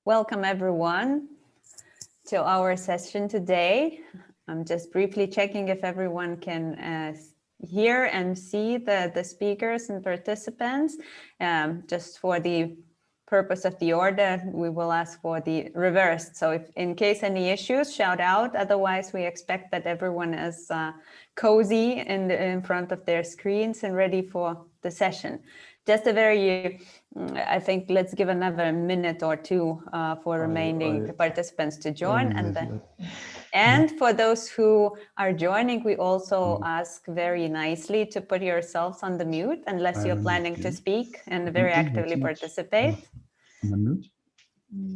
Welcome everyone to our session today. I'm just briefly checking if everyone can hear and see the speakers and participants. Just for the purpose of the order, we will ask for the reverse. So if in case any issues, shout out. Otherwise, we expect that everyone is cozy in front of their screens and ready for the session. Just a very, I think let's give another minute or two for remaining participants to join. And for those who are joining, we also ask very nicely to put yourselves on the mute unless you're planning to speak and very actively participate.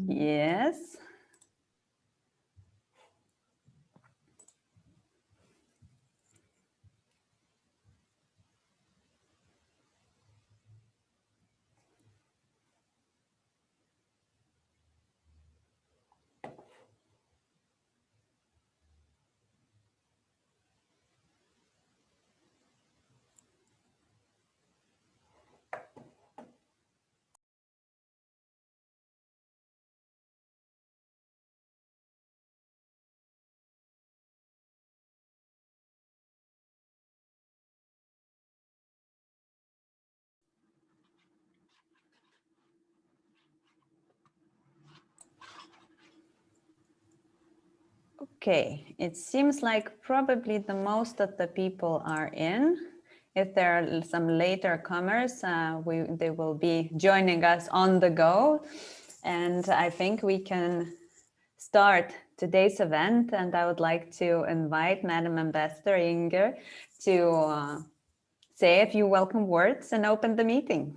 Yes. Okay, it seems like probably the most of the people are in. If there are some later comers, they will be joining us on the go. And I think we can start today's event. And I would like to invite Madam Ambassador Inger to say a few welcome words and open the meeting.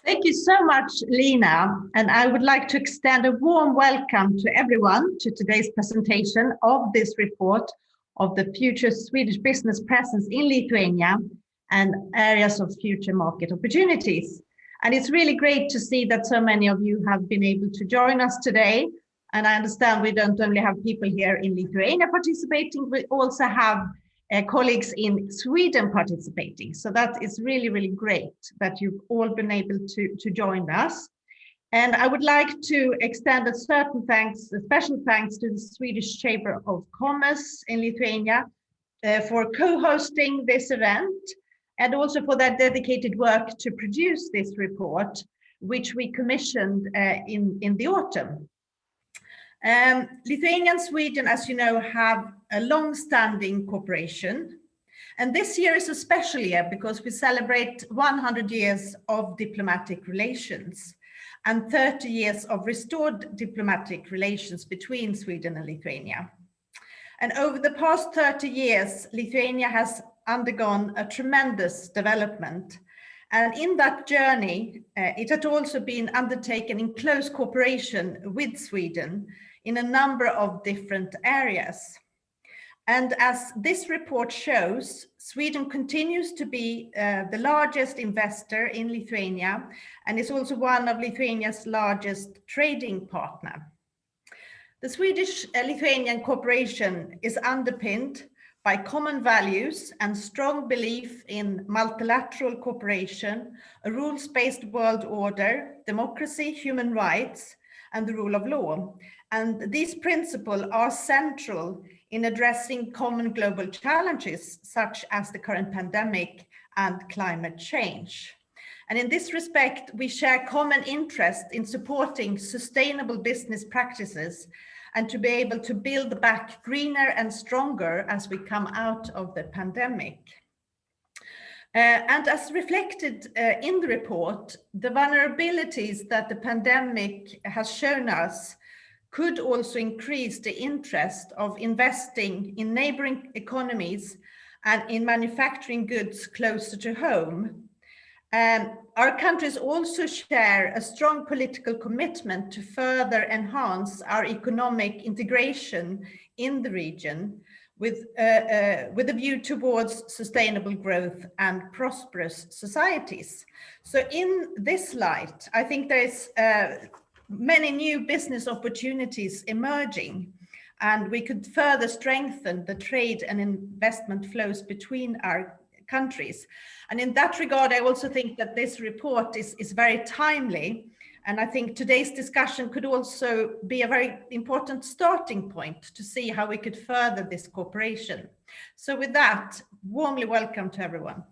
Thank you so much, Lina. And I would like to extend a warm welcome to everyone to today's presentation of this report of the future Swedish business presence in Lithuania and areas of future market opportunities. And it's really great to see that so many of you have been able to join us today. And I understand we don't only have people here in Lithuania participating, we also have colleagues in Sweden participating. So that is really, really great that you've all been able to join us. And I would like to extend a special thanks to the Swedish Chamber of Commerce in Lithuania for co-hosting this event and also for their dedicated work to produce this report, which we commissioned in the autumn. Lithuania and Sweden, as you know, have a long-standing cooperation. And this year is a special year because we celebrate 100 years of diplomatic relations and 30 years of restored diplomatic relations between Sweden and Lithuania. And over the past 30 years, Lithuania has undergone a tremendous development. And in that journey, it had also been undertaken in close cooperation with Sweden in a number of different areas. And as this report shows, Sweden continues to be the largest investor in Lithuania and is also one of Lithuania's largest trading partner. The Swedish-Lithuanian cooperation is underpinned by common values and strong belief in multilateral cooperation, a rules-based world order, democracy, human rights, and the rule of law. And these principles are central in addressing common global challenges, such as the current pandemic and climate change. And in this respect, we share common interest in supporting sustainable business practices and to be able to build back greener and stronger as we come out of the pandemic. And as reflected in the report, the vulnerabilities that the pandemic has shown us could also increase the interest of investing in neighboring economies and in manufacturing goods closer to home. Our countries also share a strong political commitment to further enhance our economic integration in the region with a view towards sustainable growth and prosperous societies. So in this light, I think there is many new business opportunities emerging, and we could further strengthen the trade and investment flows between our countries. And in that regard, I also think that this report is very timely And I think today's discussion could also be a very important starting point to see how we could further this cooperation. So with that, warmly welcome to everyone.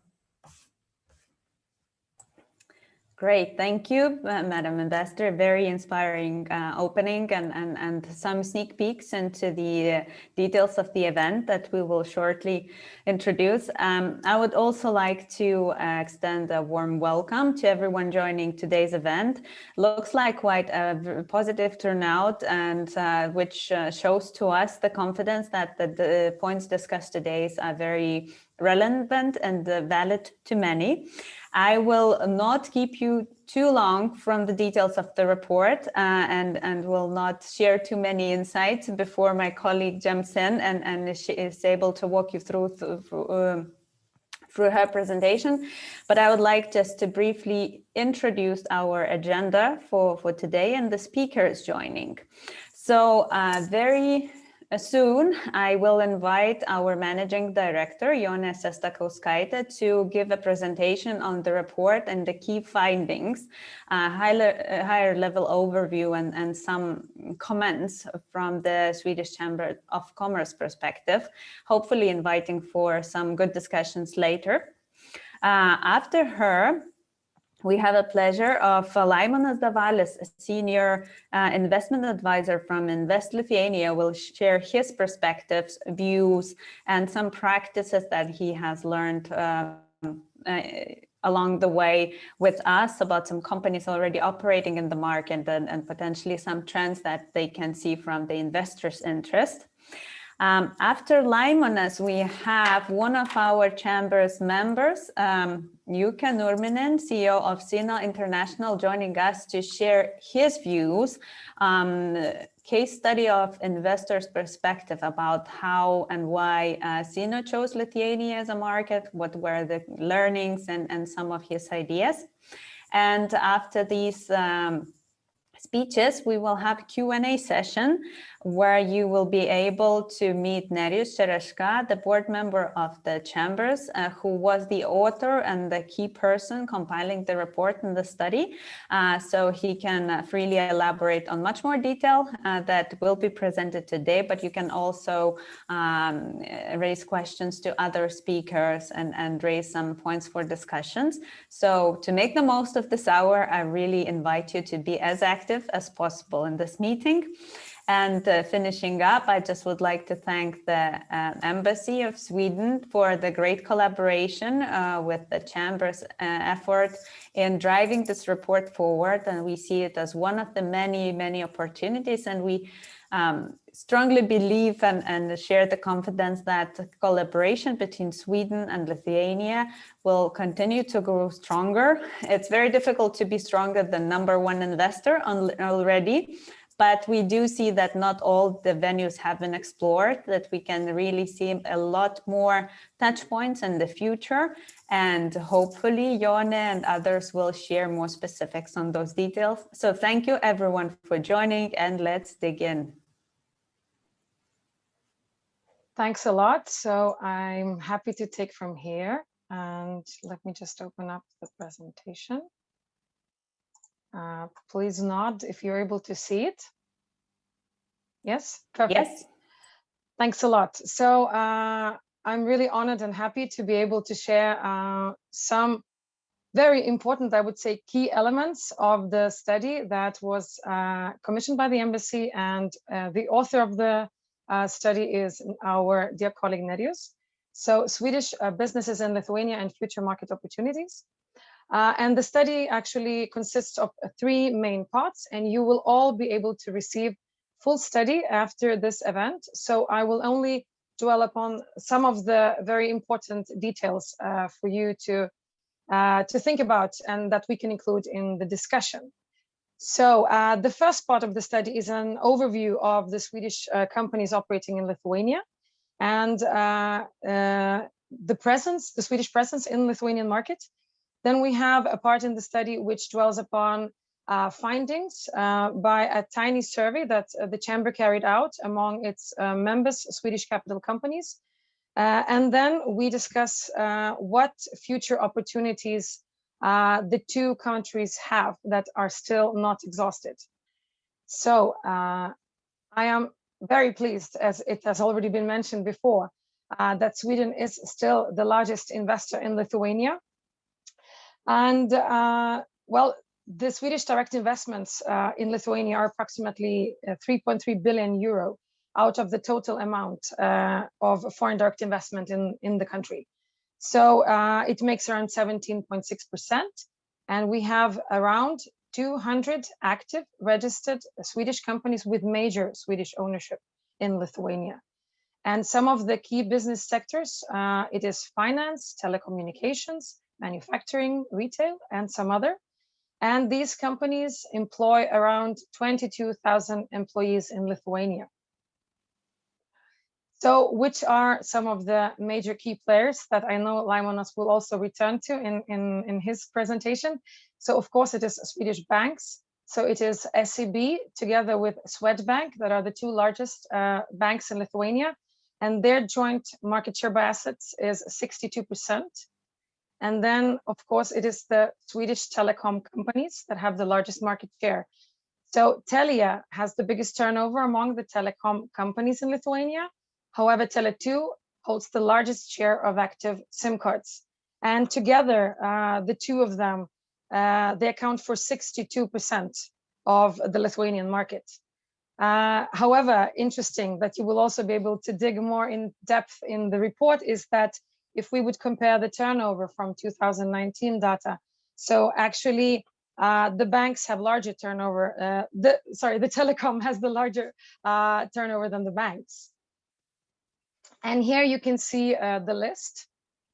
Great, thank you, Madam Ambassador. Very inspiring opening and some sneak peeks into the details of the event that we will shortly introduce. I would also like to extend a warm welcome to everyone joining today's event. Looks like quite a positive turnout, and which shows to us the confidence that the points discussed today are very relevant and valid to many. I will not keep you too long from the details of the report and will not share too many insights before my colleague jumps in and she is able to walk you through her presentation. But I would like just to briefly introduce our agenda for today and the speakers joining. So very soon, I will invite our Managing Director, Jonė Šestakauskaitė, to give a presentation on the report and the key findings, higher level overview and some comments from the Swedish Chamber of Commerce perspective, hopefully inviting for some good discussions later. After her, we have a pleasure of Laimonas Davalis, a senior investment advisor from Invest Lithuania, will share his perspectives, views, and some practices that he has learned along the way with us about some companies already operating in the market and potentially some trends that they can see from the investors' interest. After Laimonas, we have one of our chamber's members, Jukka Nurminen, CEO of Sino International, joining us to share his views, case study of investors' perspective about how and why Sino chose Lithuania as a market, what were the learnings and some of his ideas. And after these speeches, we will have a Q&A session where you will be able to meet Nerijus Čereška, the board member of the chambers, who was the author and the key person compiling the report and the study. So he can freely elaborate on much more detail that will be presented today, but you can also raise questions to other speakers and raise some points for discussions. So to make the most of this hour, I really invite you to be as active as possible in this meeting. And finishing up, I just would like to thank the Embassy of Sweden for the great collaboration with the Chamber's effort in driving this report forward. And we see it as one of the many, many opportunities. And we strongly believe and share the confidence that collaboration between Sweden and Lithuania will continue to grow stronger. It's very difficult to be stronger than #1 investor already. But we do see that not all the venues have been explored, that we can really see a lot more touch points in the future. And hopefully Jonė and others will share more specifics on those details. So thank you everyone for joining, and let's dig in. Thanks a lot. So I'm happy to take from here. And let me just open up the presentation. Please nod if you're able to see it. Yes, perfect. Yes. Thanks a lot. So I'm really honored and happy to be able to share some very important, I would say, key elements of the study that was commissioned by the embassy, and the author of the study is our dear colleague Nerijus. So Swedish businesses in Lithuania and future market opportunities. And the study actually consists of 3 main parts, and you will all be able to receive full study after this event. So I will only dwell upon some of the very important details for you to think about and that we can include in the discussion. So the first part of the study is an overview of the Swedish companies operating in Lithuania and the Swedish presence in the Lithuanian market. Then we have a part in the study which dwells upon findings by a tiny survey that the Chamber carried out among its members, Swedish capital companies. And then we discuss what future opportunities the two countries have that are still not exhausted. So I am very pleased, as it has already been mentioned before, that Sweden is still the largest investor in Lithuania. And well, the Swedish direct investments in Lithuania are approximately 3.3 billion euro out of the total amount of foreign direct investment in the country. So it makes around 17.6%. And we have around 200 active registered Swedish companies with major Swedish ownership in Lithuania. And some of the key business sectors, it is finance, telecommunications, manufacturing, retail, and some other. And these companies employ around 22,000 employees in Lithuania. So which are some of the major key players that I know Laimonas will also return to in his presentation? So of course it is Swedish banks. So it is SEB together with Swedbank that are the two largest banks in Lithuania. And their joint market share by assets is 62%. And then, of course, it is the Swedish telecom companies that have the largest market share. So Telia has the biggest turnover among the telecom companies in Lithuania. However, Tele2 holds the largest share of active SIM cards. And together, the two of them, they account for 62% of the Lithuanian market. However, interesting that you will also be able to dig more in depth in the report is that if we would compare the turnover from 2019 data, so actually the banks have larger turnover, the telecom has the larger turnover than the banks. And here you can see the list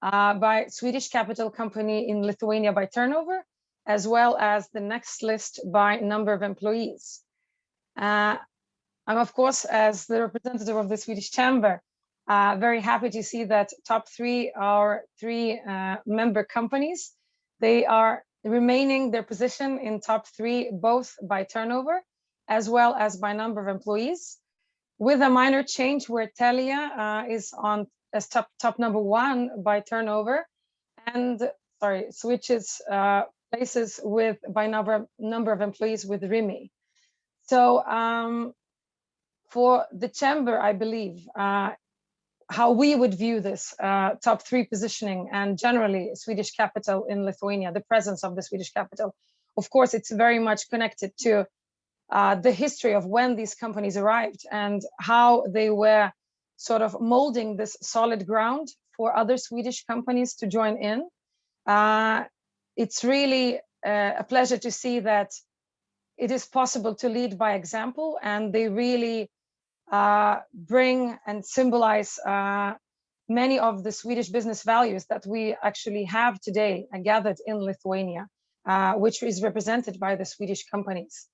by Swedish capital company in Lithuania by turnover, as well as the next list by number of employees. I'm, of course, as the representative of the Swedish Chamber, very happy to see that top three are three member companies. They are remaining their position in top three, both by turnover, as well as by number of employees, with a minor change where Telia is on as top number one by turnover, and switches places with by number of employees with Rimi. So for the chamber, I believe, how we would view this top three positioning and generally Swedish capital in Lithuania, the presence of the Swedish capital. Of course, it's very much connected to the history of when these companies arrived and how they were sort of molding this solid ground for other Swedish companies to join in. It's really a pleasure to see that it is possible to lead by example, and they really bring and symbolize many of the Swedish business values that we actually have today gathered in Lithuania, which is represented by the Swedish companies.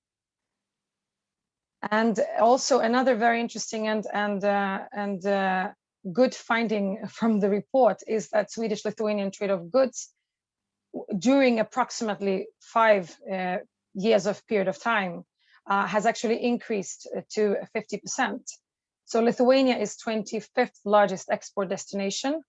And also another very interesting and good finding from the report is that Swedish-Lithuanian trade of goods during approximately 5 years of period of time has actually increased to 50%. So Lithuania is 25th largest export destination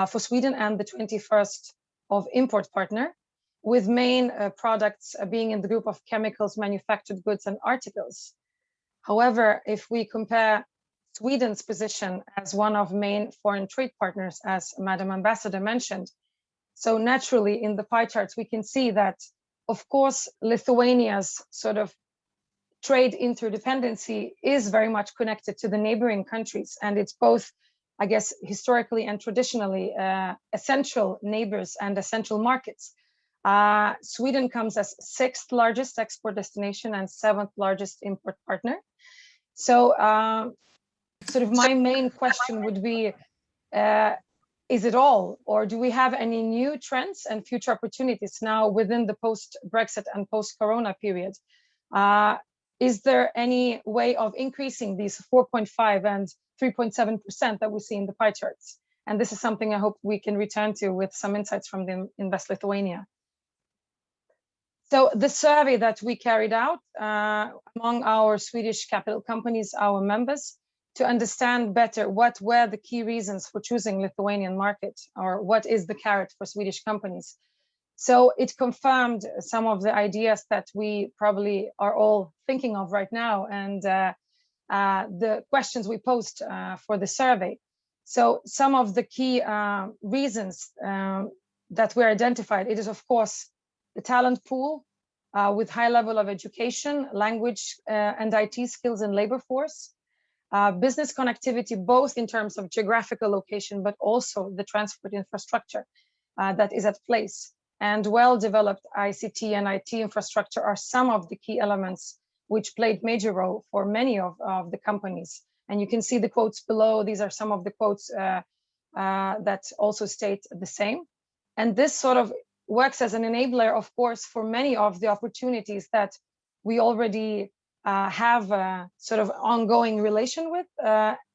for Sweden and the 21st of import partner, with main products being in the group of chemicals, manufactured goods and articles. However, if we compare Sweden's position as one of main foreign trade partners, as Madam Ambassador mentioned, so naturally in the pie charts, we can see that, of course, Lithuania's sort of trade interdependency is very much connected to the neighboring countries. And it's both, I guess, historically and traditionally essential neighbors and essential markets. Sweden comes as 6th largest export destination and 7th largest import partner. So sort of my main question would be, is it all, or do we have any new trends and future opportunities now within the post-Brexit and post-Corona period? Is there any way of increasing these 4.5 and 3.7% that we see in the pie charts? And this is something I hope we can return to with some insights from the Invest Lithuania. So the survey that we carried out among our Swedish capital companies, our members, to understand better what were the key reasons for choosing Lithuanian market, or what is the carrot for Swedish companies. So it confirmed some of the ideas that we probably are all thinking of right now, and the questions we posed for the survey. So some of the key reasons that were identified, it is of course the talent pool with high level of education, language and IT skills in labor force, business connectivity, both in terms of geographical location, but also the transport infrastructure that is at place. And well-developed ICT and IT infrastructure are some of the key elements which played major role for many of the companies. And you can see the quotes below. These are some of the quotes that also state the same. And this sort of works as an enabler, of course, for many of the opportunities that we already have a sort of ongoing relation with,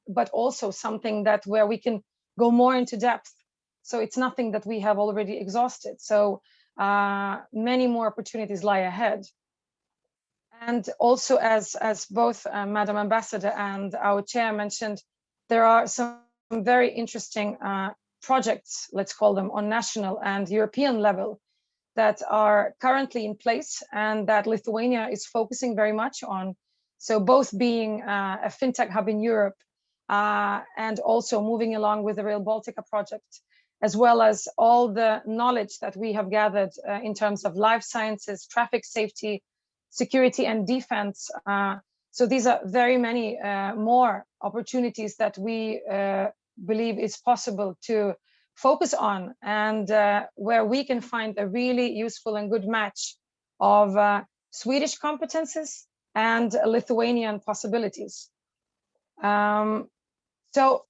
but also something that where we can go more into depth. So it's nothing that we have already exhausted. So many more opportunities lie ahead. And also, as both Madam Ambassador and our chair mentioned, there are some very interesting projects, let's call them, on national and European level that are currently in place and that Lithuania is focusing very much on. So both being a fintech hub in Europe and also moving along with the Rail Baltica project, as well as all the knowledge that we have gathered in terms of life sciences, traffic safety, security and defense. So these are very many more opportunities that we believe is possible to focus on, and where we can find a really useful and good match of Swedish competences and Lithuanian possibilities. So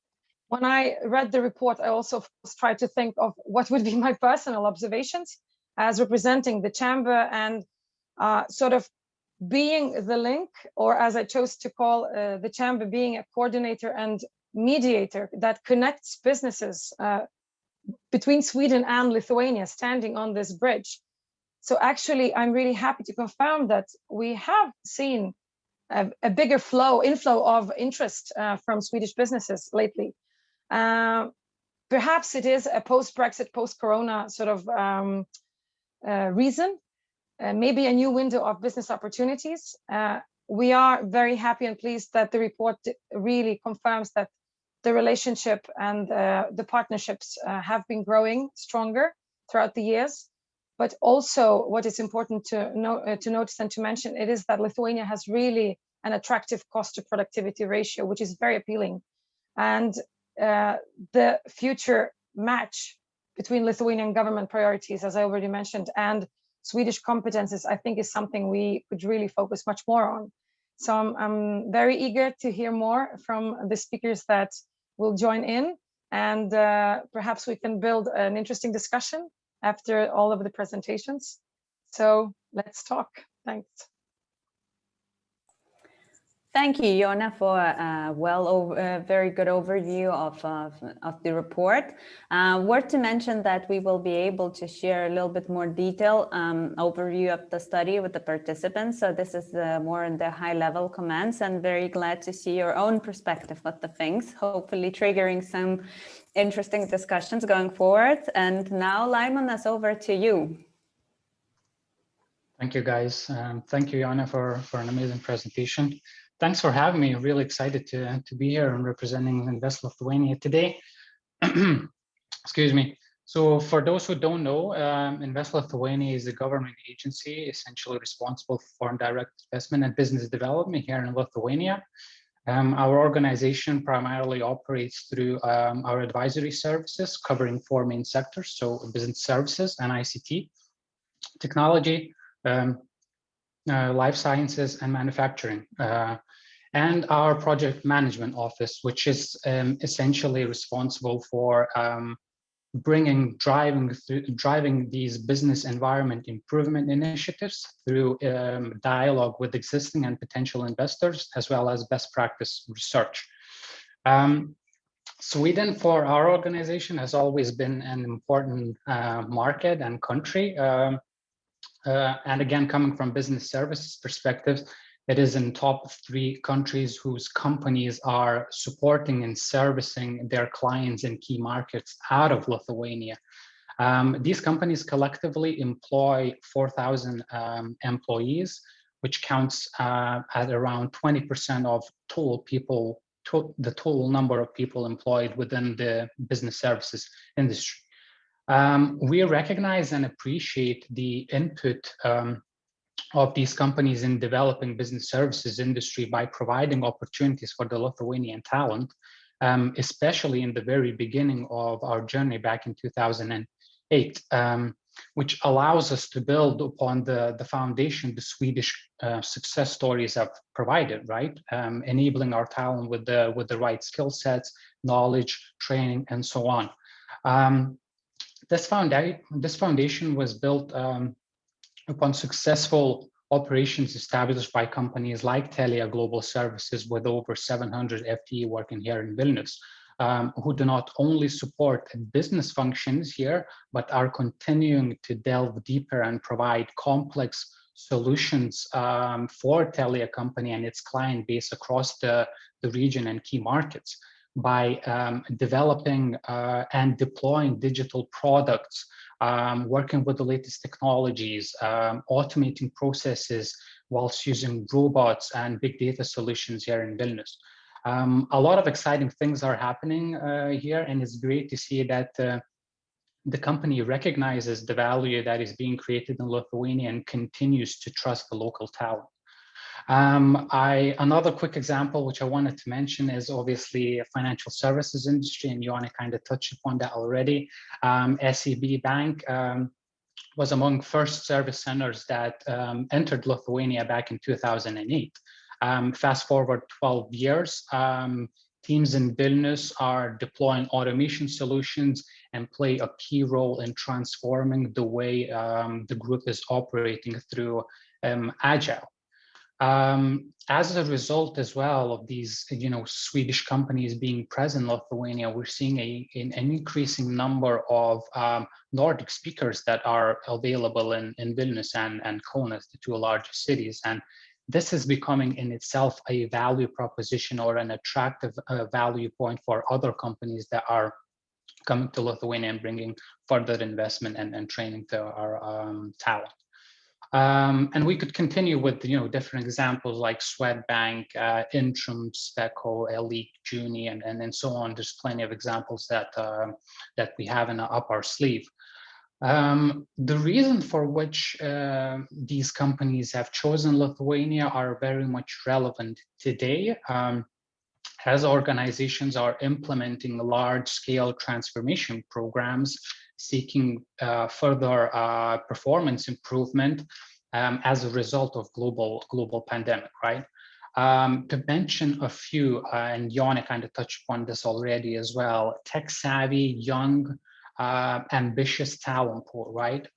when I read the report, I also of course tried to think of what would be my personal observations as representing the chamber and sort of being the link, or as I chose to call the chamber, being a coordinator and mediator that connects businesses between Sweden and Lithuania, standing on this bridge. So actually, I'm really happy to confirm that we have seen a bigger inflow of interest from Swedish businesses lately. Perhaps it is a post-Brexit, post-Corona sort of reason, maybe a new window of business opportunities. We are very happy and pleased that the report really confirms that the relationship and the partnerships have been growing stronger throughout the years. But also what is important to notice and to mention, it is that Lithuania has really an attractive cost to productivity ratio, which is very appealing. And the future match between Lithuanian government priorities, as I already mentioned, and Swedish competences, I think is something we could really focus much more on. So I'm very eager to hear more from the speakers that will join in, and perhaps we can build an interesting discussion after all of the presentations. So let's talk. Thanks. Thank you, Jonna, for a very good overview of the report. Worth to mention that we will be able to share a little bit more detail overview of the study with the participants. So this is more in the high-level comments, and very glad to see your own perspective of the things, hopefully triggering some interesting discussions going forward. And now, Laimon, it's over to you. Thank you, guys. Thank you, Jonna, for an amazing presentation. Thanks for having me. Really excited to be here and representing Invest Lithuania today. Excuse me. So for those who don't know, Invest Lithuania is a government agency essentially responsible for foreign direct investment and business development here in Lithuania. Our organization primarily operates through our advisory services covering 4 main sectors, so business services and ICT, technology, life sciences and manufacturing, and our project management office, which is essentially responsible for driving these business environment improvement initiatives through dialogue with existing and potential investors, as well as best practice research. Sweden, for our organization, has always been an important market and country. And again, coming from business services perspective, it is in top 3 countries whose companies are supporting and servicing their clients in key markets out of Lithuania. These companies collectively employ 4,000 employees, which counts at around 20% of the total number of people employed within the business services industry. We recognize and appreciate the input of these companies in developing business services industry by providing opportunities for the Lithuanian talent, especially in the very beginning of our journey back in 2008, which allows us to build upon the foundation the Swedish success stories have provided, right? Enabling our talent with the right skill sets, knowledge, training, and so on. This foundation was built upon successful operations established by companies like Telia Global Services with over 700 FTE working here in Vilnius, who do not only support business functions here, but are continuing to delve deeper and provide complex solutions for Telia company and its client base across the region and key markets by developing and deploying digital products, working with the latest technologies, automating processes whilst using robots and big data solutions here in Vilnius. A lot of exciting things are happening here, and it's great to see that the company recognizes the value that is being created in Lithuania and continues to trust the local talent. Another quick example which I wanted to mention is obviously financial services industry, and Joanna kind of touched upon that already. SEB Bank was among first service centers that entered Lithuania back in 2008. Fast forward 12 years, teams in Vilnius are deploying automation solutions and play a key role in transforming the way the group is operating through Agile. As a result as well of these, Swedish companies being present in Lithuania, we're seeing an increasing number of Nordic speakers that are available in Vilnius and Kaunas, the two largest cities. And this is becoming in itself a value proposition or an attractive value point for other companies that are coming to Lithuania and bringing further investment and training to our talent. And we could continue with different examples like Swedbank, Intrum, Speco, Elite, Juni, and so on. There's plenty of examples that we have up our sleeve. The reason for which these companies have chosen Lithuania are very much relevant today, as organizations are implementing large-scale transformation programs, seeking further performance improvement as a result of global pandemic, right? To mention a few, and Joanna kind of touched upon this already as well, tech-savvy, young, ambitious talent pool, right?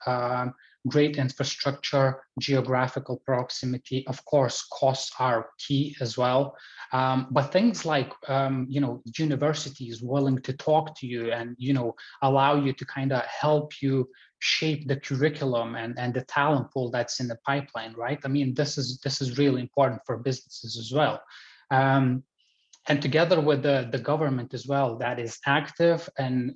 Great infrastructure, geographical proximity, of course, costs are key as well. But things like, universities willing to talk to you and, allow you to kind of help you shape the curriculum and the talent pool that's in the pipeline, right? I mean, this is really important for businesses as well. And together with the government as well, that is active and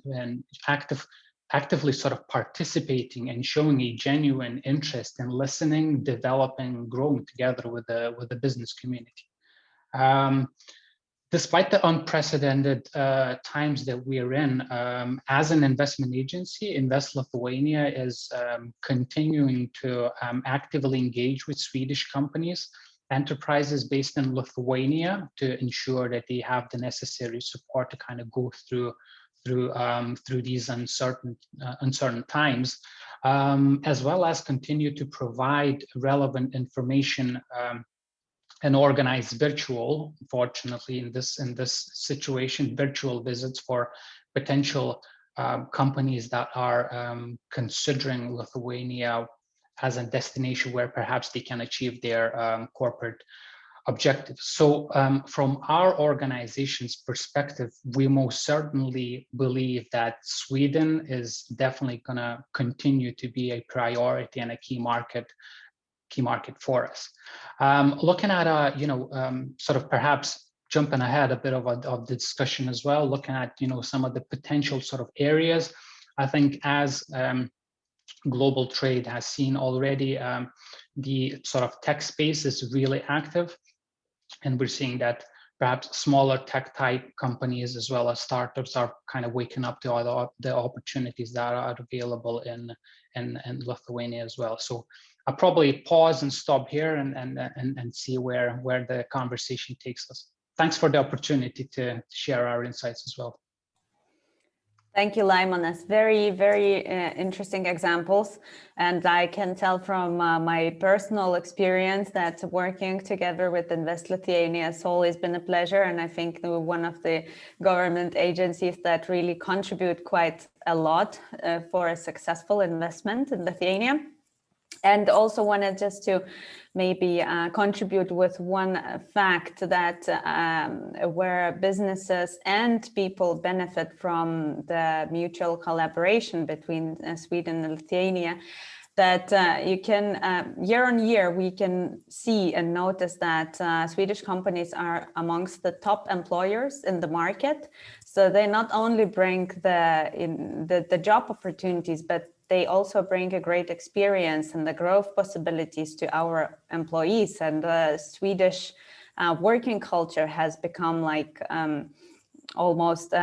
actively sort of participating and showing a genuine interest in listening, developing, growing together with the business community. Despite the unprecedented times that we are in, as an investment agency, Invest Lithuania is continuing to actively engage with Swedish companies, enterprises based in Lithuania, to ensure that they have the necessary support to kind of go through these uncertain times, as well as continue to provide relevant information and organize virtual, fortunately in this situation, virtual visits for potential companies that are considering Lithuania as a destination where perhaps they can achieve their corporate objectives. So from our organization's perspective, we most certainly believe that Sweden is definitely going to continue to be a priority and a key market for us. Looking at sort of perhaps jumping ahead a bit of the discussion as well, looking at some of the potential sort of areas I think as global trade has seen already, the sort of tech space is really active, and we're seeing that perhaps smaller tech type companies as well as startups are kind of waking up to all the opportunities that are available in Lithuania as well. So I'll probably pause and stop here and see where the conversation takes us. Thanks for the opportunity to share our insights as well. Thank you, Lyman. That's very, very interesting examples. And I can tell from my personal experience that working together with Invest Lithuania has always been a pleasure. And I think one of the government agencies that really contribute quite a lot for a successful investment in Lithuania. And also wanted just to maybe contribute with one fact that where businesses and people benefit from the mutual collaboration between Sweden and Lithuania, that you can, year on year, we can see and notice that Swedish companies are amongst the top employers in the market. So they not only bring the job opportunities, but they also bring a great experience and the growth possibilities to our employees. And the Swedish working culture has become like almost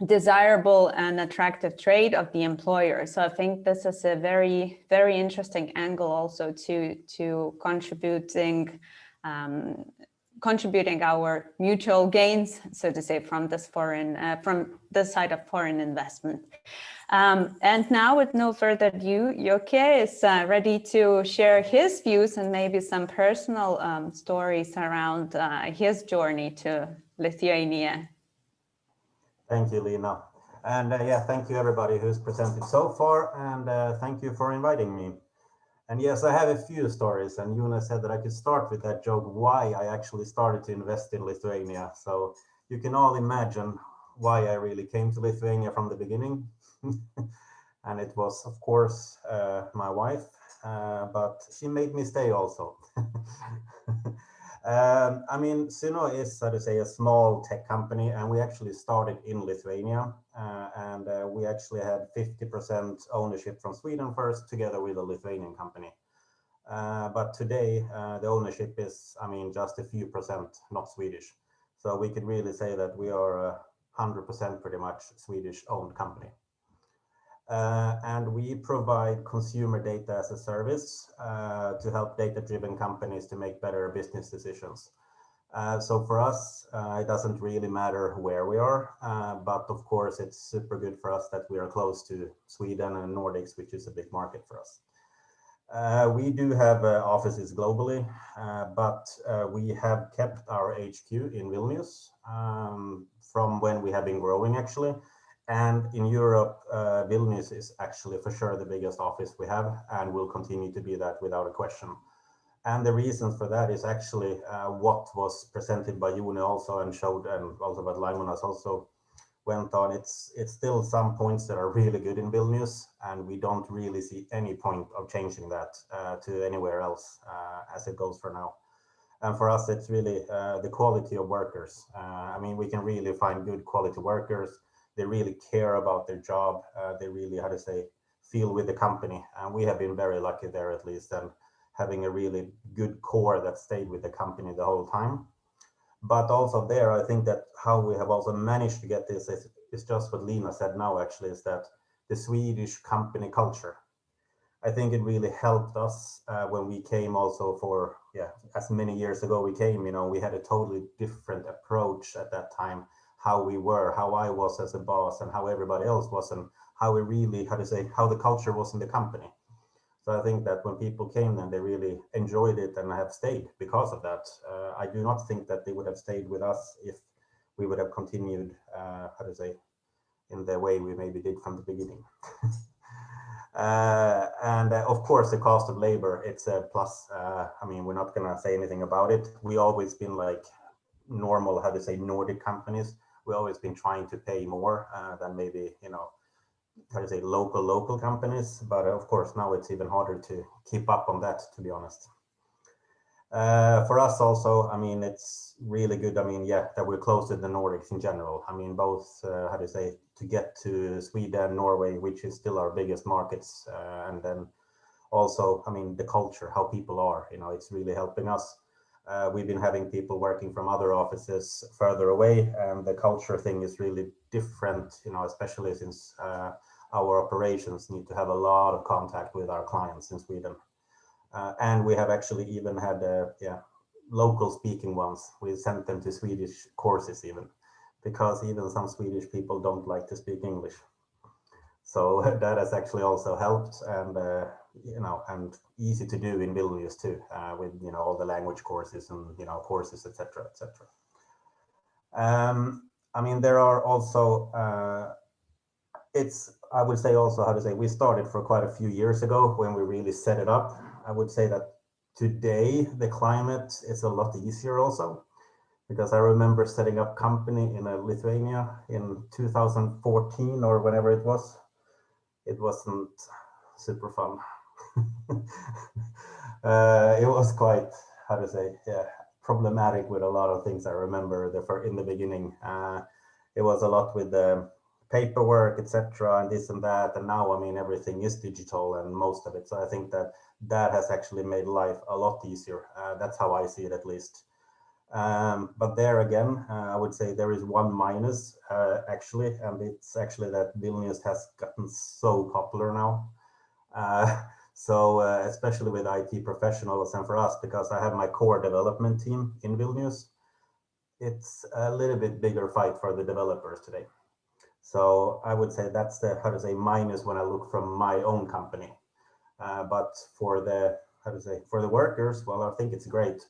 desirable and attractive trait of the employer. So I think this is a very, very interesting angle also to contributing our mutual gains, so to say, from this from this side of foreign investment. And now, with no further ado, Jokke is ready to share his views and maybe some personal stories around his journey to Lithuania. Thank you, Lina. And yeah, thank you everybody who's presented so far, and thank you for inviting me. And yes, I have a few stories, and Juna said that I could start with that joke, why I actually started to invest in Lithuania. So you can all imagine why I really came to Lithuania from the beginning. And it was, of course, my wife, but she made me stay also. I mean, Suno is, so to say, a small tech company, and we actually started in Lithuania, and we actually had 50% ownership from Sweden first, together with a Lithuanian company. But today, the ownership is, I mean, just a few percent, not Swedish. So we could really say that we are 100% pretty much Swedish-owned company. And we provide consumer data as a service to help data-driven companies to make better business decisions. So for us, it doesn't really matter where we are, but of course it's super good for us that we are close to Sweden and Nordics, which is a big market for us. We do have offices globally, but we have kept our HQ in Vilnius from when we have been growing, actually. And in Europe, Vilnius is actually for sure the biggest office we have, and will continue to be that without a question. And the reason for that is actually what was presented by June also, and showed, and also what Laimonas also went on. It's still some points that are really good in Vilnius, and we don't really see any point of changing that to anywhere else as it goes for now. And for us, it's really the quality of workers. I mean, we can really find good quality workers. They really care about their job. They really, how to say, feel with the company. And we have been very lucky there, at least, and having a really good core that stayed with the company the whole time. But also there, I think that how we have also managed to get this is just what Lina said now, actually, is that the Swedish company culture. I think it really helped us when we came also for, as many years ago we came, you know, we had a totally different approach at that time, how we were, how I was as a boss and how everybody else was, and how we really, how to say, how the culture was in the company. So I think that when people came then, they really enjoyed it and have stayed because of that. I do not think that they would have stayed with us if we would have continued, how to say, in the way we maybe did from the beginning. And of course, the cost of labor, it's a plus. I mean, we're not going to say anything about it. We always been like normal, how to say, Nordic companies. We always been trying to pay more than maybe, you know, how to say, local companies. But of course, now it's even harder to keep up on that, to be honest. For us also, I mean, it's really good. I mean, yeah, that we're close to the Nordics in general. I mean, both, how do you say, to get to Sweden, Norway, which is still our biggest markets, and then also, I mean, the culture, how people are, you know, it's really helping us. We've been having people working from other offices further away, and the culture thing is really different, you know, especially since our operations need to have a lot of contact with our clients in Sweden. And we have actually even had local speaking ones. We sent them to Swedish courses even, because even some Swedish people don't like to speak English. So that has actually also helped, and you know, and easy to do in Vilnius too, with, you know, all the language courses and, you know, courses, etc., etc. I mean, there are also I would say also, how to say, we started for quite a few years ago when we really set it up. I would say that today the climate is a lot easier also, because I remember setting up company in Lithuania in 2014 or whenever it was. It wasn't super fun. It was quite, how to say, problematic with a lot of things. I remember in the beginning, it was a lot with the paperwork, etc., and this and that. And now, I mean, everything is digital and most of it. So I think that has actually made life a lot easier. That's how I see it, at least. But there again, I would say there is one minus, actually, and it's actually that Vilnius has gotten so popular now. So especially with IT professionals and for us, because I have my core development team in Vilnius, it's a little bit bigger fight for the developers today. So I would say that's the, how to say, minus when I look from my own company. But for the, how to say, for the workers, well, I think it's great.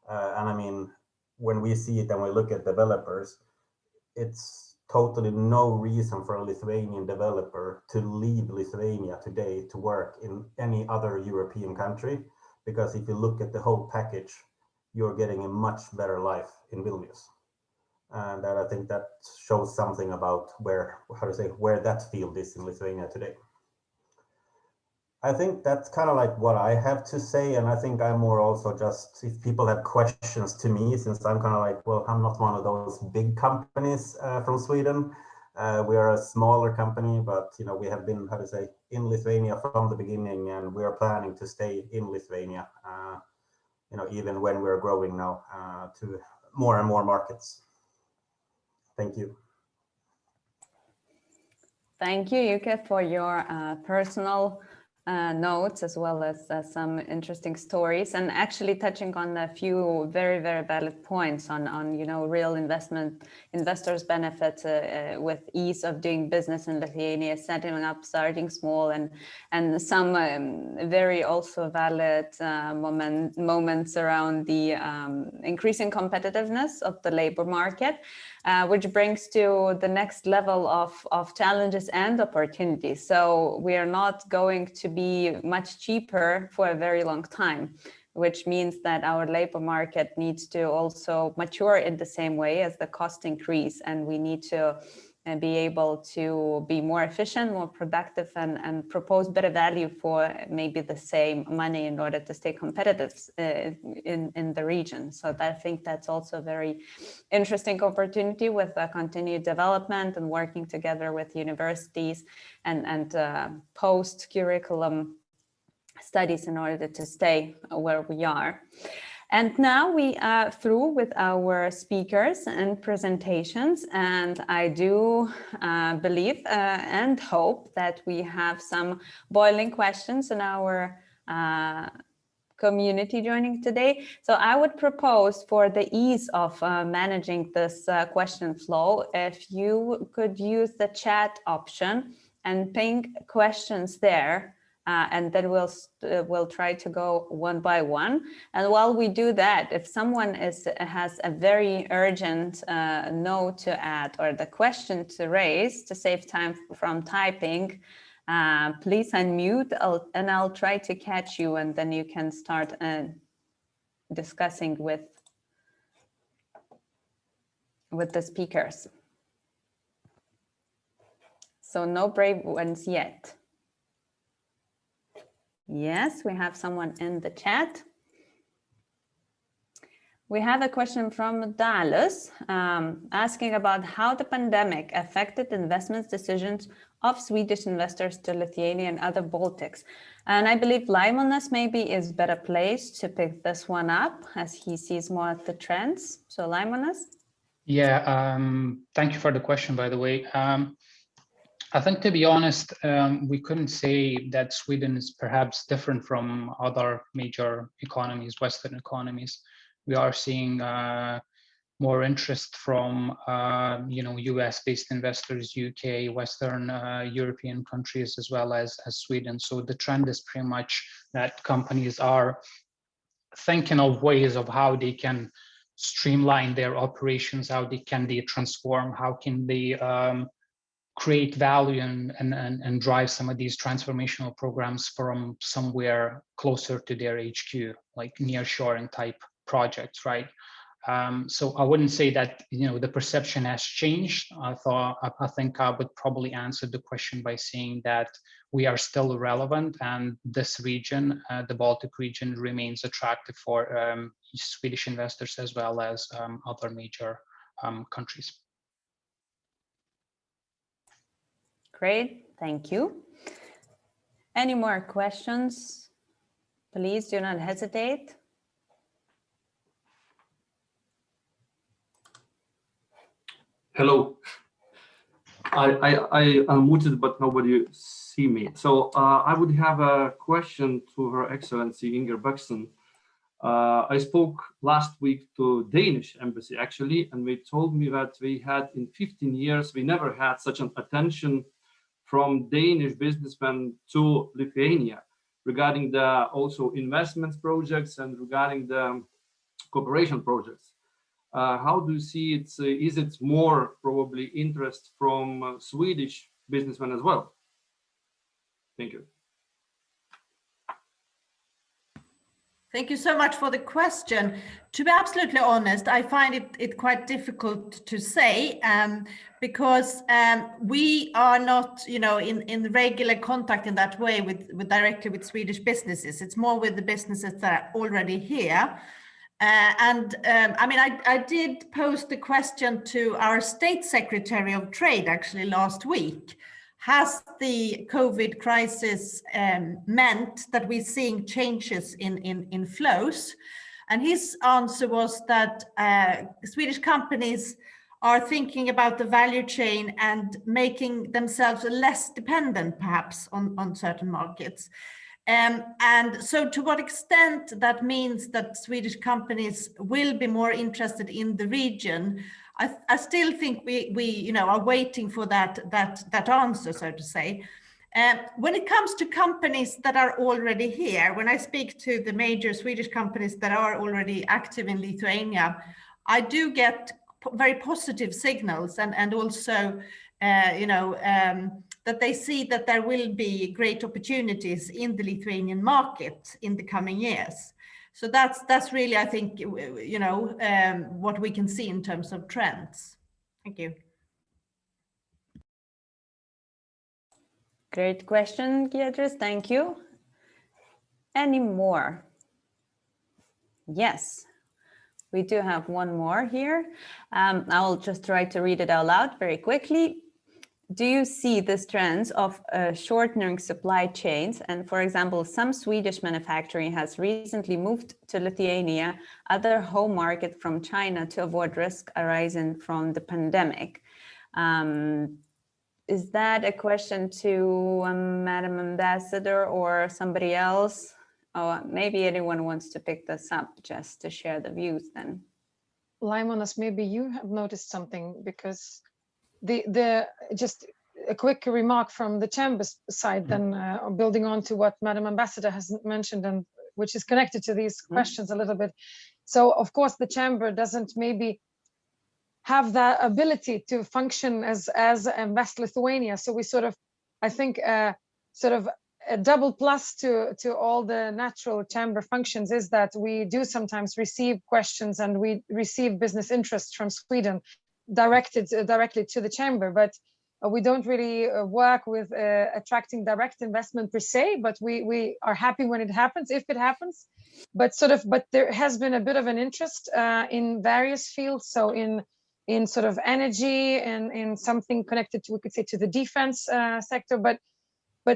And I mean, when we see it and we look at developers, it's totally no reason for a Lithuanian developer to leave Lithuania today to work in any other European country, because if you look at the whole package, you're getting a much better life in Vilnius. And I think that shows something about where, how to say, where that field is in Lithuania today. I think that's kind of like what I have to say. And I think I'm more also just, if people have questions to me, since I'm kind of like, well, I'm not one of those big companies from Sweden. We are a smaller company, but, you know, we have been, how to say, in Lithuania from the beginning, and we are planning to stay in Lithuania, you know, even when we're growing now to more and more markets. Thank you. Thank you, Yuka, for your personal notes, as well as some interesting stories, and actually touching on a few very, very valid points on you know, real investors benefit with ease of doing business in Lithuania, setting up, starting small, and some very also valid moments around the increasing competitiveness of the labor market. Which brings to the next level of challenges and opportunities. So we are not going to be much cheaper for a very long time, which means that our labor market needs to also mature in the same way as the cost increase, and we need to be able to be more efficient, more productive, and propose better value for maybe the same money in order to stay competitive in the region. So I think that's also a very interesting opportunity with continued development and working together with universities and post-curriculum studies in order to stay where we are. And now we are through with our speakers and presentations, and I do believe and hope that we have some boiling questions in our community joining today. So I would propose, for the ease of managing this question flow, if you could use the chat option and ping questions there. And then we'll try to go one by one. And while we do that, if someone has a very urgent note to add or the question to raise to save time from typing, please unmute and I'll try to catch you, and then you can start discussing with the speakers. So no brave ones yet. Yes, we have someone in the chat. We have a question from Dallas asking about how the pandemic affected investment decisions of Swedish investors to Lithuania and other Baltics. And I believe Laimonas maybe is better placed to pick this one up as he sees more of the trends. So Laimonas? Yeah, thank you for the question, by the way. I think, to be honest, we couldn't say that Sweden is perhaps different from other major economies, Western economies. We are seeing more interest from US-based investors, UK, Western European countries, as well as Sweden. So the trend is pretty much that companies are thinking of ways of how they can streamline their operations, how they transform, how can they create value and drive some of these transformational programs from somewhere closer to their HQ, like nearshoring type projects, right? So I wouldn't say that the perception has changed. I think I would probably answer the question by saying that we are still relevant, and this region, the Baltic region, remains attractive for Swedish investors as well as other major countries. Great, thank you. Any more questions? Please do not hesitate. Hello. I unmuted, but nobody see me. So I would have a question to Her Excellency Inger Bexton. I spoke last week to Danish embassy actually, and they told me that we had in 15 years, we never had such an attention from Danish businessmen to Lithuania regarding the also investments projects and regarding the cooperation projects. How do you see it? Is it more probably interest from Swedish businessmen as well? Thank you. Thank you so much for the question. To be absolutely honest, I find it quite difficult to say because we are not, in regular contact in that way with directly with Swedish businesses. It's more with the businesses that are already here. I did post the question to our State Secretary of Trade actually last week. Has the COVID crisis meant that we're seeing changes in flows? And his answer was that Swedish companies are thinking about the value chain and making themselves less dependent perhaps on certain markets. And so to what extent that means that Swedish companies will be more interested in the region, I still think we are waiting for that answer, so to say. When it comes to companies that are already here, when I speak to the major Swedish companies that are already active in Lithuania, I do get very positive signals and also that they see that there will be great opportunities in the Lithuanian market in the coming years. So that's really, I think, what we can see in terms of trends. Thank you. Great question, Giedris. Thank you. Any more? Yes, we do have one more here. I'll just try to read it out loud very quickly. Do you see this trends of shortening supply chains? And for example, some Swedish manufacturing has recently moved to Lithuania, other home market from China to avoid risk arising from the pandemic. Is that a question to Madam Ambassador or somebody else? Or maybe anyone wants to pick this up just to share the views then. Laimonas, maybe you have noticed something because just a quick remark from the chamber's side, then building on to what Madam Ambassador has mentioned and which is connected to these questions a little bit. So of course the chamber doesn't maybe have that ability to function as Invest Lithuania. So we sort of, I think, sort of a double plus to all the natural chamber functions is that we do sometimes receive questions and we receive business interest from Sweden directly to the chamber. But We don't really work with attracting direct investment per se, but we are happy when it happens, if it happens. But there has been a bit of an interest in various fields. So in sort of energy and in something connected to, we could say, to the defense sector. But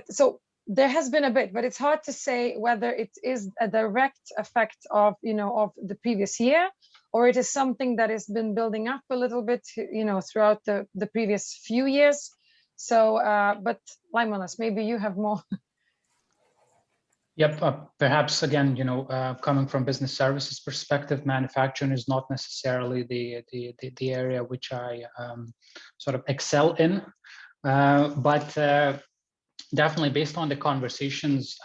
so there has been a bit, but it's hard to say whether it is a direct effect of, of the previous year, or it is something that has been building up a little bit, throughout the previous few years. So, but Laimonas, maybe you have more. Yep, perhaps again, coming from business services perspective, manufacturing is not necessarily the area which I sort of excel in, but definitely based on the conversations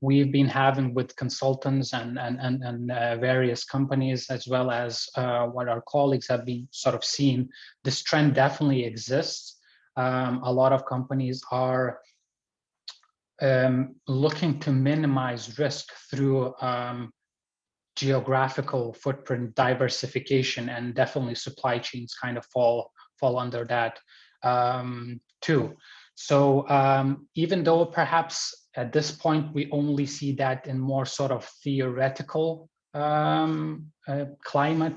we've been having with consultants and various companies, as well as what our colleagues have been sort of seeing, this trend definitely exists. A lot of companies are looking to minimize risk through geographical footprint diversification, and definitely supply chains kind of fall under that too. So even though perhaps at this point we only see that in more sort of theoretical climate,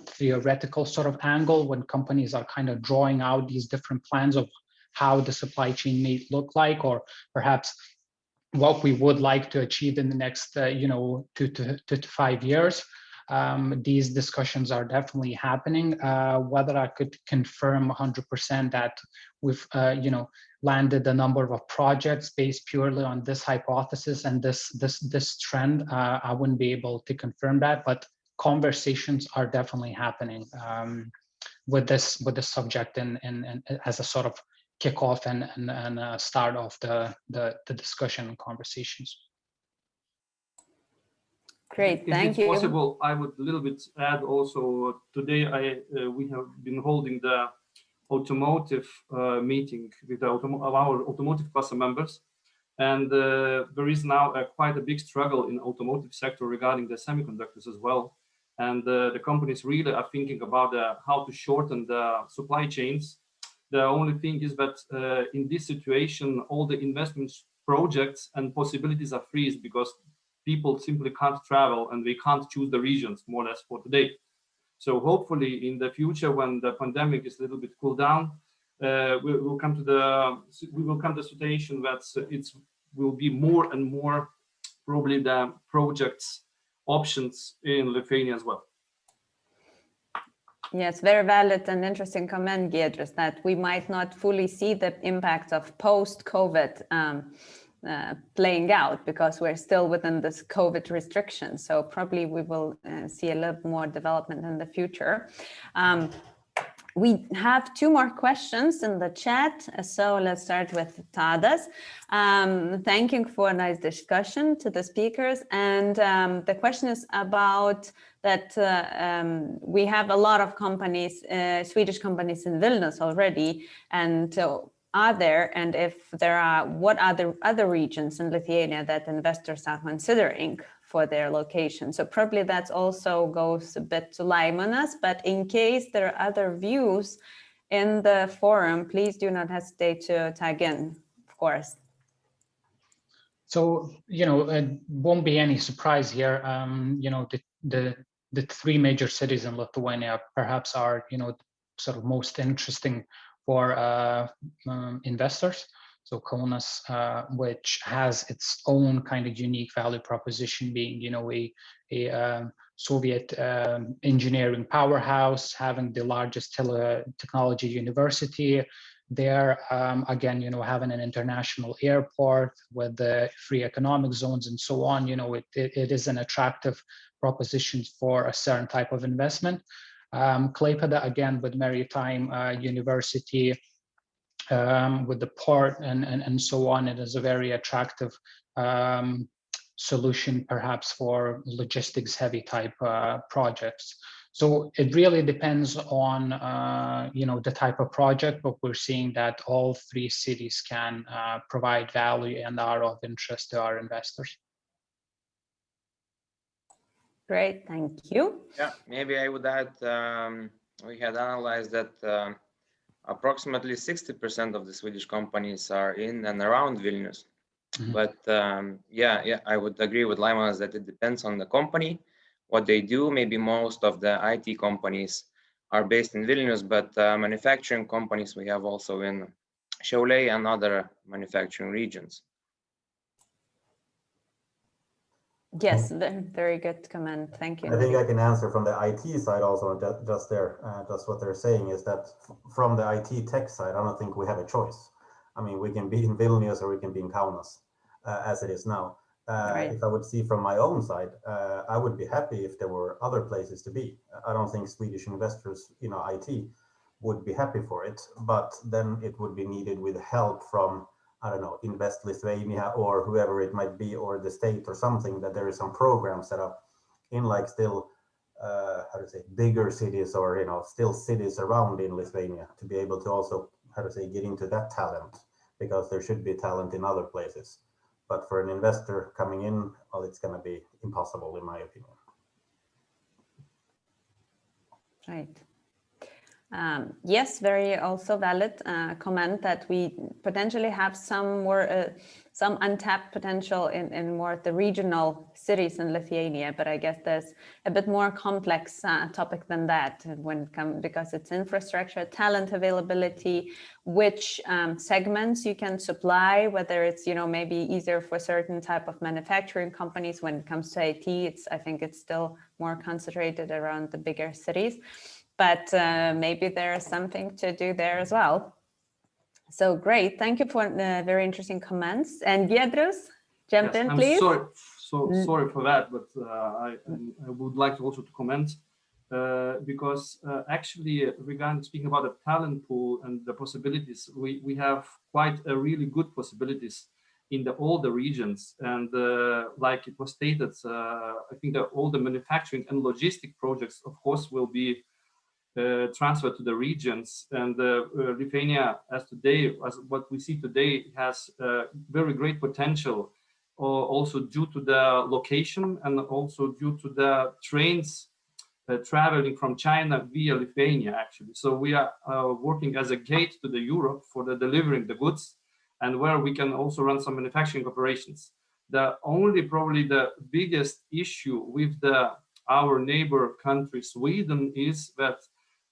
theoretical sort of angle, when companies are kind of drawing out these different plans of how the supply chain may look like, or perhaps what we would like to achieve in the next 2 to 5 years. These discussions are definitely happening. Whether I could confirm 100% that we've landed a number of projects based purely on this hypothesis and this trend, I wouldn't be able to confirm that, but conversations are definitely happening with this subject and as a sort of kickoff and start of the discussion and conversations. Great, thank you. If it's possible, I would a little bit add also. Today, we have been holding the automotive meeting with our automotive cluster members, and there is now quite a big struggle in automotive sector regarding the semiconductors as well. And the companies really are thinking about how to shorten the supply chains. The only thing is that in this situation, all the investments, projects, and possibilities are freezed because people simply can't travel and they can't choose the regions, more or less, for today. So hopefully in the future, when the pandemic is a little bit cooled down, we will come to the situation that it will be more and more probably the projects options in Lithuania as well. Yes, very valid and interesting comment, Giedrius, that we might not fully see the impact of post-COVID playing out because we're still within this COVID restriction. So probably we will see a little more development in the future. We have 2 more questions in the chat. So let's start with Tadas. Thanking for a nice discussion to the speakers. And the question is about that we have a lot of companies, Swedish companies in Vilnius already. And so are there, and if there are, what are the other regions in Lithuania that investors are considering for their location? So probably that also goes a bit to Laimonas, but in case there are other views in the forum, please do not hesitate to tag in, of course. So, it won't be any surprise here. The 3 major cities in Lithuania perhaps are, sort of most interesting for investors. So Kaunas, which has its own kind of unique value proposition, being a Soviet engineering powerhouse, having the largest technology university there, again, having an international airport with the free economic zones and so on. It is an attractive proposition for a certain type of investment. Klaipėda, again, with maritime university, with the port and so on, it is a very attractive solution perhaps for logistics heavy type projects. So it really depends on the type of project, but we're seeing that all 3 cities can provide value and are of interest to our investors. Great, thank you. Yeah, maybe I would add, we had analyzed that approximately 60% of the Swedish companies are in and around Vilnius. But yeah, I would agree with Laimonas that it depends on the company, what they do. Maybe most of the IT companies are based in Vilnius, but manufacturing companies we have also in Šiauliai and other manufacturing regions. Yes, very good comment. Thank you. I think I can answer from the IT side also, just there, just what they're saying is that from the IT tech side, I don't think we have a choice. I mean, we can be in Vilnius or we can be in Kaunas, as it is now. Right. If I would see from my own side, I would be happy if there were other places to be. I don't think Swedish investors, IT would be happy for it, but then it would be needed with help from, I don't know, Invest Lithuania or whoever it might be, or the state or something, that there is some program set up in like still, how to say, bigger cities or, still cities around in Lithuania to be able to also, how to say, get into that talent, because there should be talent in other places. But for an investor coming in, well, it's going to be impossible, in my opinion. Right. Yes, very also valid comment that we potentially have some untapped potential in more the regional cities in Lithuania, but I guess there's a bit more complex topic than that when it comes, because it's infrastructure, talent availability, which segments you can supply, whether it's maybe easier for certain type of manufacturing companies. When it comes to IT, I think it's still more concentrated around the bigger cities. But maybe there is something to do there as well. So great, thank you for the very interesting comments. And Giedrius, jump in, please. I'm sorry for that, but I would like also to comment because actually, regarding speaking about the talent pool and the possibilities, we have quite a really good possibilities in all the regions, and like it was stated, I think that all the manufacturing and logistic projects, of course, will be transferred to the regions, and Lithuania, as what we see today, has very great potential, also due to the location and also due to the trains traveling from China via Lithuania, actually. So we are working as a gate to the Europe for the delivering the goods, and where we can also run some manufacturing operations. The only probably the biggest issue with our neighbor country Sweden is that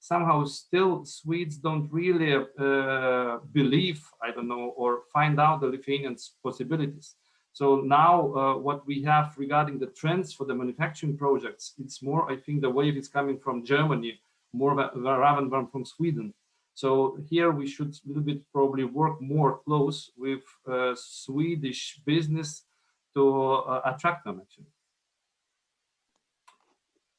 somehow still Swedes don't really believe, I don't know, or find out the Lithuanians' possibilities. So now what we have regarding the trends for the manufacturing projects, it's more, I think the wave is coming from Germany, more rather than from Sweden. So here we should a little bit probably work more close with Swedish business to attract them, actually.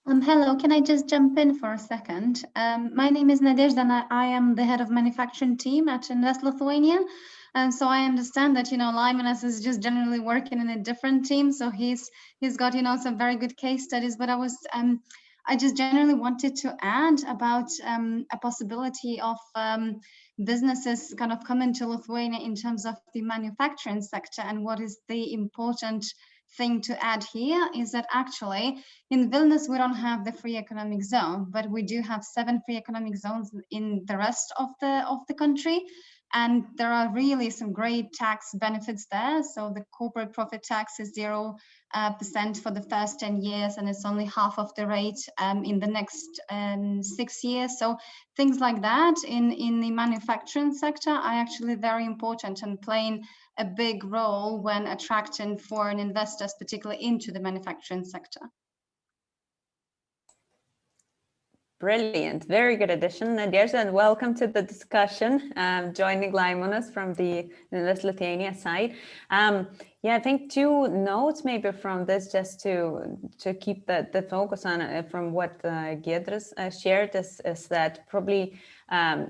Hello, can I just jump in for a second? My name is Nadezhda, and I am the head of manufacturing team at Invest Lithuania. And so I understand that, Laimonas is just generally working in a different team. So he's got, some very good case studies, but I just generally wanted to add about a possibility of businesses kind of coming to Lithuania in terms of the manufacturing sector. And what is the important thing to add here is that actually in Vilnius we don't have the free economic zone, but we do have 7 free economic zones in the rest of the country, and there are really some great tax benefits there. So the corporate profit tax is 0% for the first 10 years, and it's only half of the rate in the next 6 years. So things like that in the manufacturing sector are actually very important and playing a big role when attracting foreign investors, particularly into the manufacturing sector. Brilliant, very good addition, Nadezhda, and welcome to the discussion, joining Laimonas from the Invest Lithuania side. Yeah, I think 2 notes maybe from this, just to keep the focus on from what Giedrius shared, is that probably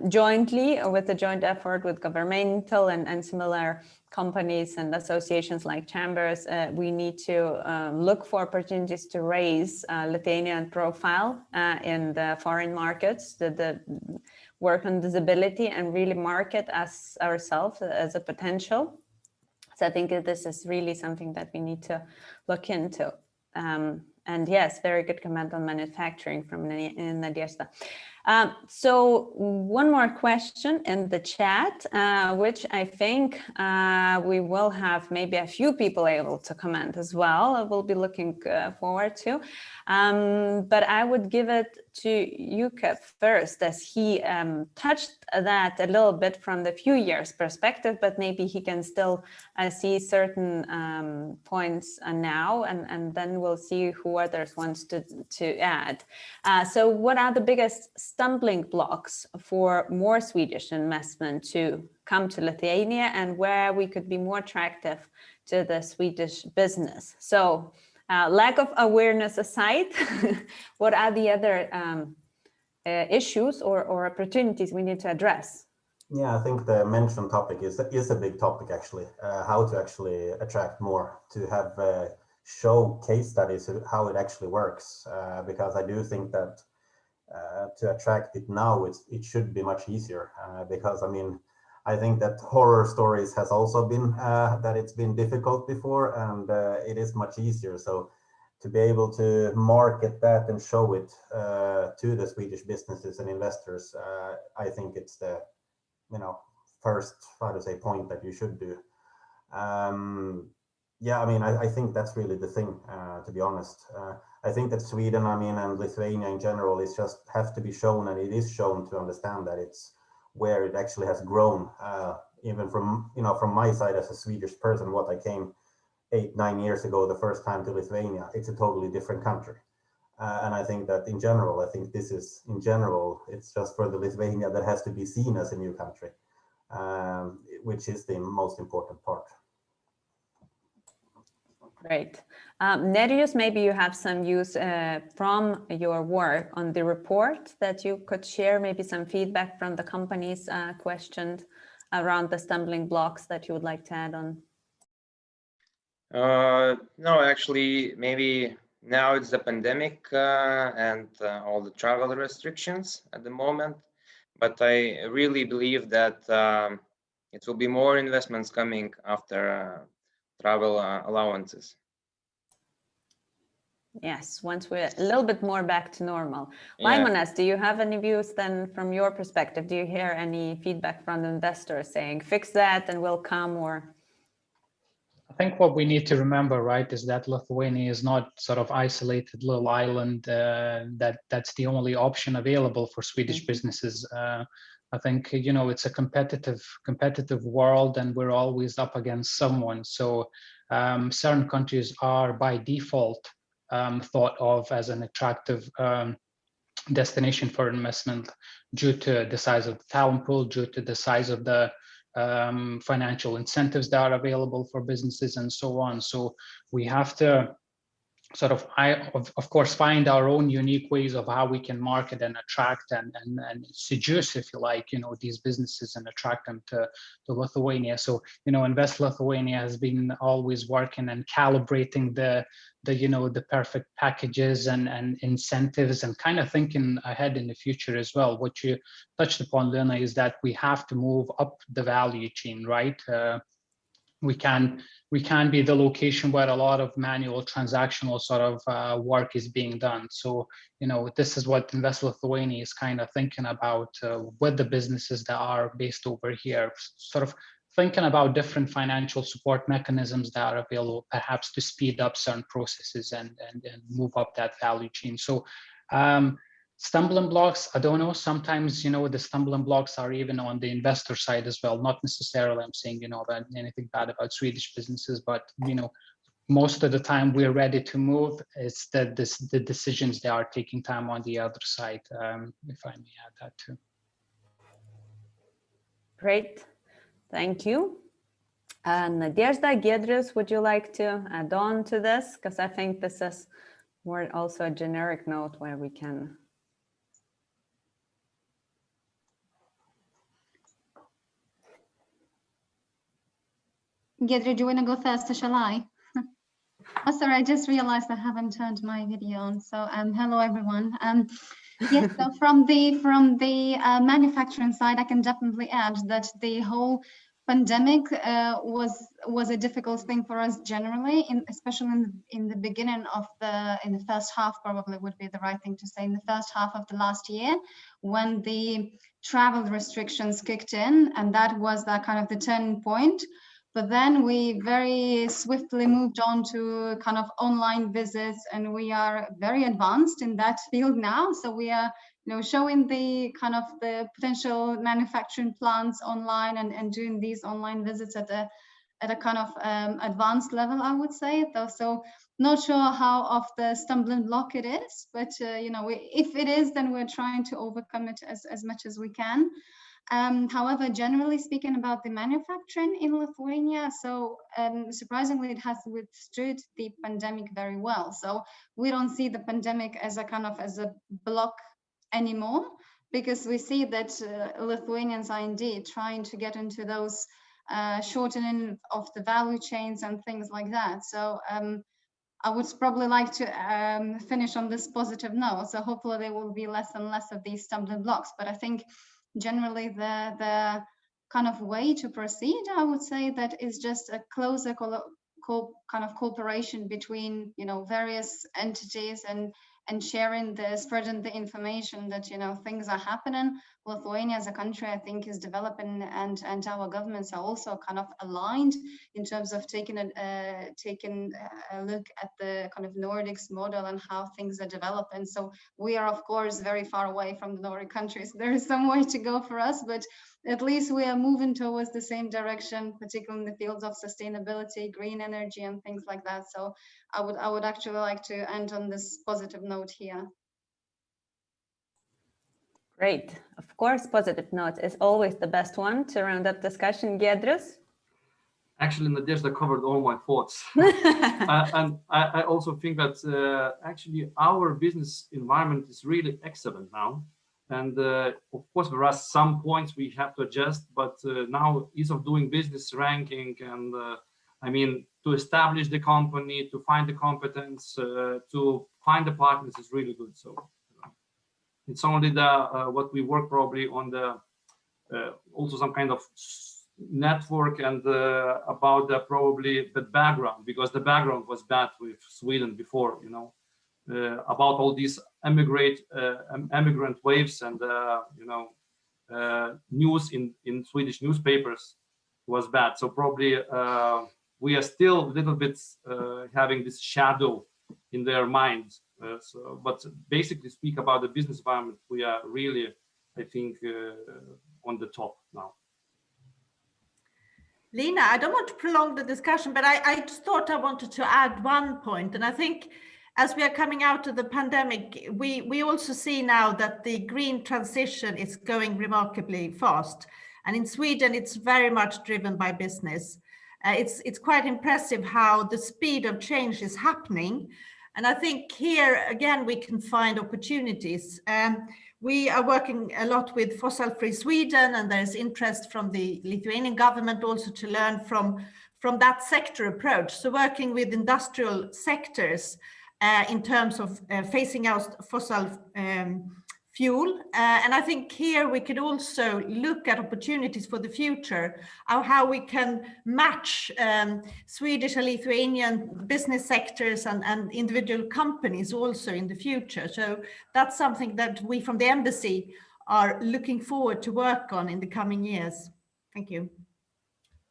jointly, or with a joint effort with governmental and similar companies and associations like chambers, we need to look for opportunities to raise Lithuanian profile in the foreign markets, the work on visibility and really market as ourselves as a potential. So I think that this is really something that we need to look into. And yes, very good comment on manufacturing from Nadezhda. So one more question in the chat, which I think we will have maybe a few people able to comment as well. I will be looking forward to. But I would give it to Yuka first, as he touched that a little bit from the few years perspective, but maybe he can still see certain points now, and then we'll see who others wants to add. So what are the biggest stumbling blocks for more Swedish investment to come to Lithuania, and where we could be more attractive to the Swedish business? So lack of awareness aside, what are the other issues or opportunities we need to address? Yeah, I think the mentioned topic is a big topic actually. How to actually attract more, to have show case studies of how it actually works, because I do think that to attract it now, it should be much easier, because I mean, I think that horror stories has also been that it's been difficult before, and it is much easier. So to be able to market that and show it to the Swedish businesses and investors, I think it's the first, how to say, point that you should do. Yeah, I mean, I think that's really the thing, to be honest. I think that Sweden, I mean, and Lithuania in general, is just have to be shown, and it is shown to understand that it's where it actually has grown. Even from my side as a Swedish person, what I came 8-9 years ago, the first time to Lithuania, it's a totally different country. And I think that in general, it's just for the Lithuania that has to be seen as a new country, which is the most important part. Great. Nerijus, maybe you have some views from your work on the report that you could share, maybe some feedback from the companies questioned around the stumbling blocks that you would like to add on. No, actually, maybe now it's the pandemic and all the travel restrictions at the moment, but I really believe that it will be more investments coming after travel allowances. Yes, once we're a little bit more back to normal. Yeah. Laimonas, do you have any views then from your perspective? Do you hear any feedback from the investors saying, fix that and we'll come, or? I think what we need to remember, right, is that Lithuania is not sort of isolated little island that's the only option available for Swedish businesses. I think, it's a competitive world, and we're always up against someone. So certain countries are by default thought of as an attractive destination for investment due to the size of the talent pool, due to the size of the financial incentives that are available for businesses, and so on. So we have to sort of, of course, find our own unique ways of how we can market and attract and seduce, if you like, these businesses and attract them to Lithuania. So, Invest Lithuania has been always working and calibrating the perfect packages and incentives, and kind of thinking ahead in the future as well. What you touched upon, Lina, is that we have to move up the value chain, right? We can be the location where a lot of manual transactional sort of work is being done. So, this is what Invest Lithuania is kind of thinking about with the businesses that are based over here, sort of thinking about different financial support mechanisms that are available, perhaps to speed up certain processes and move up that value chain. So stumbling blocks, I don't know. Sometimes, the stumbling blocks are even on the investor side as well. Not necessarily I'm saying, about anything bad about Swedish businesses, but, most of the time we're ready to move. It's that the decisions, they are taking time on the other side, if I may add that too. Great, thank you. Nadezhda, Giedrius, would you like to add on to this? Because I think this is more also a generic note where we can. Giedre, do you want to go first, or shall I? Oh, sorry, I just realized I haven't turned my video on. So hello, everyone. Yes, so from the manufacturing side, I can definitely add that the whole pandemic was a difficult thing for us generally, especially in the beginning of in the first half, probably would be the right thing to say, in the first half of the last year, when the travel restrictions kicked in, and that was that kind of the turning point. But then we very swiftly moved on to kind of online visits, and we are very advanced in that field now. So we are, showing the kind of the potential manufacturing plants online and doing these online visits at a kind of advanced level, I would say. So not sure how of the stumbling block it is, but if it is, then we're trying to overcome it as much as we can. However, generally speaking about the manufacturing in Lithuania, so surprisingly, it has withstood the pandemic very well. So we don't see the pandemic as a block anymore, because we see that Lithuanians are indeed trying to get into those shortening of the value chains and things like that. So I would probably like to finish on this positive note. So hopefully there will be less and less of these stumbling blocks. But I think generally the kind of way to proceed, I would say, that is just a closer kind of cooperation between various entities and spreading the information that things are happening. Lithuania as a country, I think, is developing, and our governments are also kind of aligned in terms of taking a look at the kind of Nordics model and how things are developing. So we are, of course, very far away from the Nordic countries. There is some way to go for us, but at least we are moving towards the same direction, particularly in the fields of sustainability, green energy, and things like that. So I would actually like to end on this positive note here. Great. Of course, positive note is always the best one to round up discussion. Giedrius? Actually, Nadezhda covered all my thoughts. And I also think that actually our business environment is really excellent now. And of course, there are some points we have to adjust, but now ease of doing business ranking and I mean, to establish the company, to find the competence, to find the partners is really good. So it's only the what we work probably on the also some kind of network and about the probably the background, because the background was bad with Sweden before, about all these immigrant waves and news in Swedish newspapers was bad. So probably we are still a little bit having this shadow in their minds. But basically speak about the business environment, we are really, I think, on the top now. Lina, I don't want to prolong the discussion, but I just thought I wanted to add one point. And I think as we are coming out of the pandemic, we also see now that the green transition is going remarkably fast. And in Sweden, it's very much driven by business. It's quite impressive how the speed of change is happening. And I think here, again, we can find opportunities. We are working a lot with fossil-free Sweden, and there's interest from the Lithuanian government also to learn from that sector approach. So working with industrial sectors in terms of phasing out fossil fuel. And I think here we could also look at opportunities for the future, how we can match Swedish and Lithuanian business sectors and individual companies also in the future. So that's something that we from the embassy are looking forward to work on in the coming years. Thank you.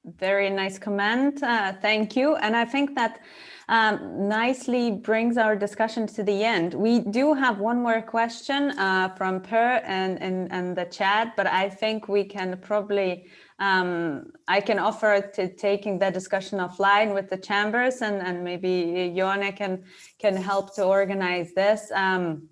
Very nice comment. Thank you. And I think that nicely brings our discussion to the end. We do have one more question from Per and the chat, but I think we can probably, I can offer to taking the discussion offline with the chambers, and maybe Jone can help to organize this. And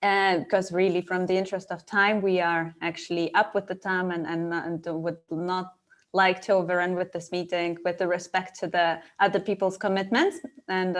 because really from the interest of time, we are actually up with the time and would not like to overrun with this meeting with the respect to the other people's commitments. And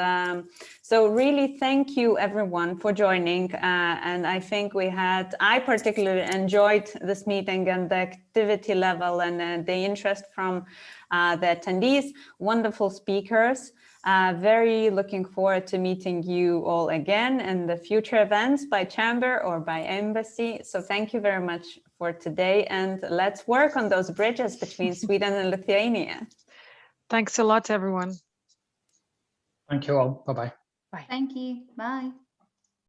so really thank you everyone for joining. And I think I particularly enjoyed this meeting and the activity level and the interest from the attendees, wonderful speakers. Very looking forward to meeting you all again in the future events by Chamber or by Embassy. So thank you very much for today, and let's work on those bridges between Sweden and Lithuania. Thanks a lot, everyone. Thank you all. Bye-bye. Thank you. Bye.